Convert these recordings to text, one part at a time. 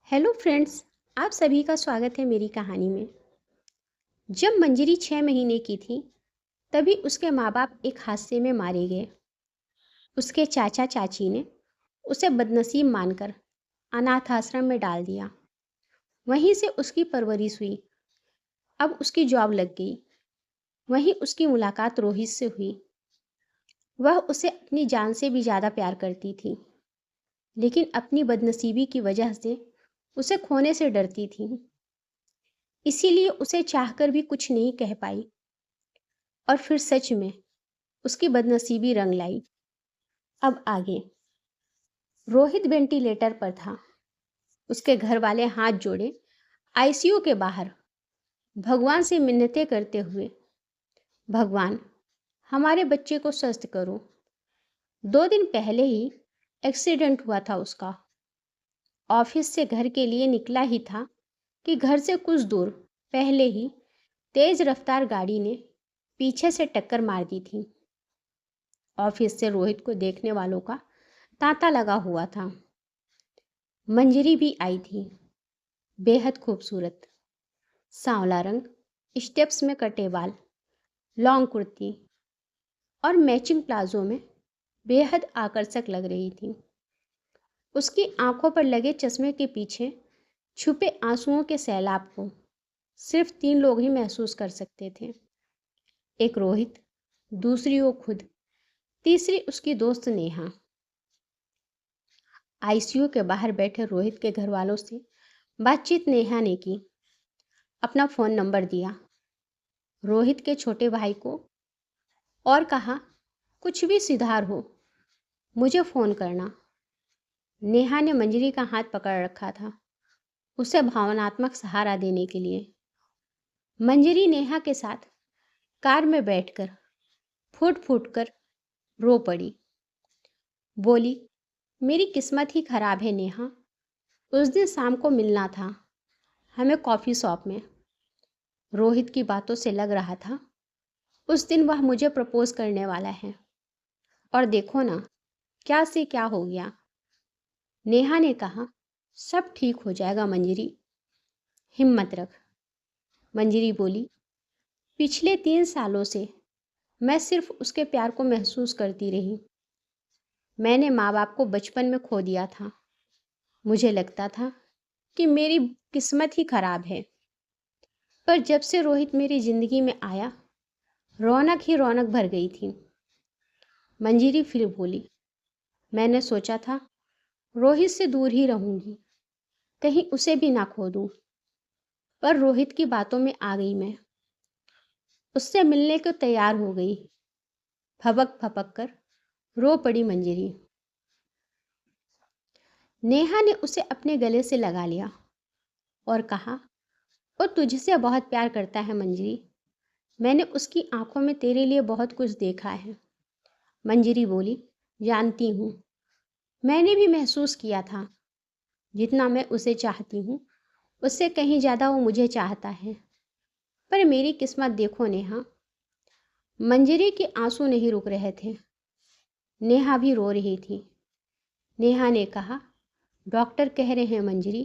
Hello friends. आप सभी का स्वागत है मेरी कहानी में। जब मंजरी 6 महीने की थी तभी उसके माँ बाप एक हादसे में मारे गए। उसके चाचा चाची ने उसे बदनसीब मानकर अनाथ आश्रम में डाल दिया। वहीं से उसकी परवरिश हुई। अब उसकी जॉब लग गई। वहीं उसकी मुलाकात रोहित से हुई। वह उसे अपनी जान से भी ज़्यादा प्यार करती थी, लेकिन अपनी बदनसीबी की वजह से उसे खोने से डरती थी। इसीलिए उसे चाहकर भी कुछ नहीं कह पाई। और फिर सच में उसकी बदनसीबी रंग लाई। अब आगे। रोहित वेंटिलेटर पर था। उसके घर वाले हाथ जोड़े आईसीयू के बाहर भगवान से मिन्नतें करते हुए, भगवान हमारे बच्चे को स्वस्थ करो। 2 दिन पहले ही एक्सीडेंट हुआ था उसका। ऑफिस से घर के लिए निकला ही था कि घर से कुछ दूर पहले ही तेज रफ्तार गाड़ी ने पीछे से टक्कर मार दी थी। ऑफिस से रोहित को देखने वालों का तांता लगा हुआ था। मंजरी भी आई थी, बेहद खूबसूरत। सांवला रंग, स्टेप्स में कटे बाल, लॉन्ग कुर्ती और मैचिंग प्लाजो में बेहद आकर्षक लग रही थी। उसकी आंखों पर लगे चश्मे के पीछे छुपे आंसुओं के सैलाब को सिर्फ 3 लोग ही महसूस कर सकते थे। एक रोहित, दूसरी वो खुद, तीसरी उसकी दोस्त नेहा। आईसीयू के बाहर बैठे रोहित के घर वालों से बातचीत नेहा ने की। अपना फ़ोन नंबर दिया रोहित के छोटे भाई को और कहा, कुछ भी सुधार हो मुझे फ़ोन करना। नेहा ने मंजरी का हाथ पकड़ रखा था, उसे भावनात्मक सहारा देने के लिए। मंजरी नेहा के साथ कार में बैठकर फूट फूट कर रो पड़ी। बोली, मेरी किस्मत ही खराब है नेहा। उस दिन शाम को मिलना था हमें कॉफ़ी शॉप में। रोहित की बातों से लग रहा था उस दिन वह मुझे प्रपोज करने वाला है। और देखो ना, क्या से क्या हो गया। नेहा ने कहा, सब ठीक हो जाएगा मंजरी, हिम्मत रख। मंजरी बोली, पिछले 3 सालों से मैं सिर्फ उसके प्यार को महसूस करती रही। मैंने माँ बाप को बचपन में खो दिया था। मुझे लगता था कि मेरी किस्मत ही खराब है। पर जब से रोहित मेरी जिंदगी में आया, रौनक ही रौनक भर गई थी। मंजरी फिर बोली, मैंने सोचा था रोहित से दूर ही रहूंगी, कहीं उसे भी ना खो दूं। पर रोहित की बातों में आ गई मैं। उससे मिलने को तैयार हो गई। भबक भबक कर रो पड़ी मंजरी। नेहा ने उसे अपने गले से लगा लिया और कहा, वो तुझसे बहुत प्यार करता है मंजरी। मैंने उसकी आंखों में तेरे लिए बहुत कुछ देखा है। मंजरी बोली, जानती हूँ। मैंने भी महसूस किया था जितना मैं उसे चाहती हूँ उससे कहीं ज़्यादा वो मुझे चाहता है। पर मेरी किस्मत देखो नेहा। मंजरी के आंसू नहीं रुक रहे थे। नेहा भी रो रही थी। नेहा ने कहा, डॉक्टर कह रहे हैं मंजरी,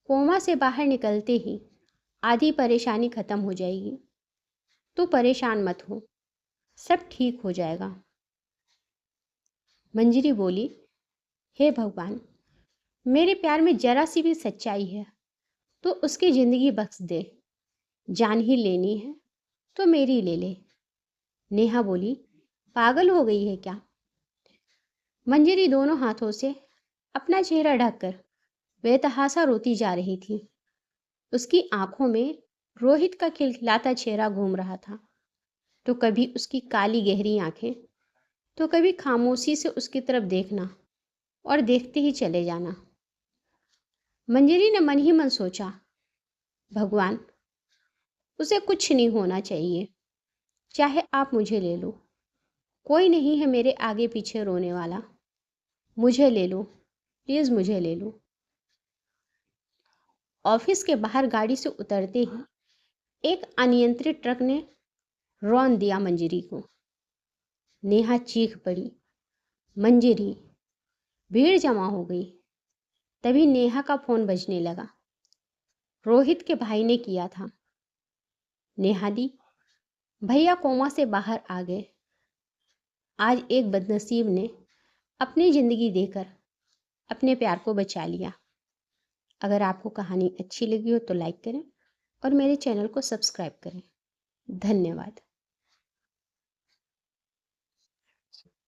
कोमा से बाहर निकलते ही आधी परेशानी खत्म हो जाएगी। तू परेशान मत हो, सब ठीक हो जाएगा। मंजरी बोली, हे भगवान, मेरे प्यार में जरा सी भी सच्चाई है तो उसकी ज़िंदगी बख्श दे। जान ही लेनी है तो मेरी ले ले। नेहा बोली, पागल हो गई है क्या। मंजरी दोनों हाथों से अपना चेहरा ढककर बेतहासा रोती जा रही थी। उसकी आंखों में रोहित का खिलखिलाता चेहरा घूम रहा था। तो कभी उसकी काली गहरी आंखें, तो कभी खामोशी से उसकी तरफ देखना और देखते ही चले जाना। मंजरी ने मन ही मन सोचा, भगवान, उसे कुछ नहीं होना चाहिए, चाहे आप मुझे ले लो। कोई नहीं है मेरे आगे पीछे रोने वाला। मुझे ले लो, प्लीज़ मुझे ले लो। ऑफिस के बाहर गाड़ी से उतरते ही एक अनियंत्रित ट्रक ने रौंद दिया मंजरी को। नेहा चीख पड़ी, मंजरी। भीड़ जमा हो गई। तभी नेहा का फ़ोन बजने लगा। रोहित के भाई ने किया था। नेहा दी, भैया कोमा से बाहर आ गए। आज एक बदनसीब ने अपनी ज़िंदगी देकर अपने प्यार को बचा लिया। अगर आपको कहानी अच्छी लगी हो तो लाइक करें और मेरे चैनल को सब्सक्राइब करें। धन्यवाद।